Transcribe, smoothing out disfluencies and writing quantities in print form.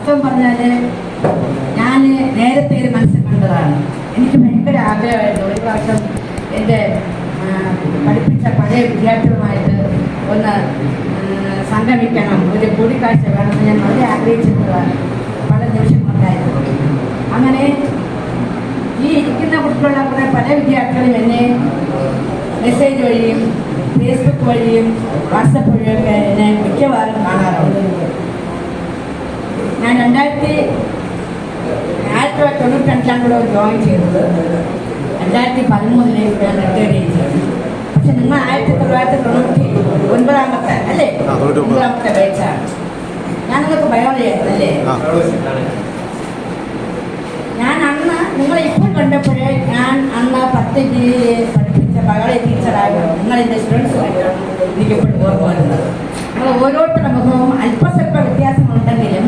വാസ്തവം പറഞ്ഞാൽ ഞാൻ നേരത്തെ ഒരു മനസ്സിൽ കണ്ടതാണ്. എനിക്ക് ഭയങ്കര ആഗ്രഹമായിരുന്നു ഒരു പ്രാവശ്യം എൻ്റെ പഠിപ്പിച്ച പഴയ വിദ്യാർത്ഥികളുമായിട്ട് ഒന്ന് സംഗമിക്കണം, ഒരു കൂടിക്കാഴ്ച വേണമെന്ന് ഞാൻ വളരെ ആഗ്രഹിച്ചിട്ടുള്ളതാണ്. പല നിമിഷങ്ങളുണ്ടായിരുന്നു. അങ്ങനെ ഈ ഇരിക്കുന്ന കുട്ടികളുള്ള കുറേ പല വിദ്യാർത്ഥികളും എന്നെ മെസ്സേജ് വഴിയും ഫേസ്ബുക്ക് വഴിയും വാട്സപ്പ് വഴിയൊക്കെ എന്നെ മിക്കവാറും കാണാറുണ്ട്. ഞാൻ 1992 കൂടെ ജോയിൻ ചെയ്തത്. 2013 ഞാൻ റിട്ടയർ ചെയ്തത്. പക്ഷെ നിങ്ങൾ 1999 അല്ലേ, 9ാമത്തെ ബാച്ചാണ്. ഞാൻ നിങ്ങൾക്ക് ബയോളജി ആയിരുന്നു അല്ലേ? ഞാൻ അന്ന് നിങ്ങളെ ഇപ്പോൾ കണ്ടപ്പോഴേ ഞാൻ അന്ന് 10 പഠിപ്പിച്ച ബയോളജി ടീച്ചറായിരുന്നു. നിങ്ങളെൻ്റെ സ്റ്റുഡൻസുമായിട്ടാണ് എനിക്കിപ്പോൾ ഓർമ്മ വരുന്നത്. നിങ്ങൾ ഓരോരുത്തരുടെ മുഖവും അല്പസ്വല്പ വ്യത്യാസമുണ്ടെങ്കിലും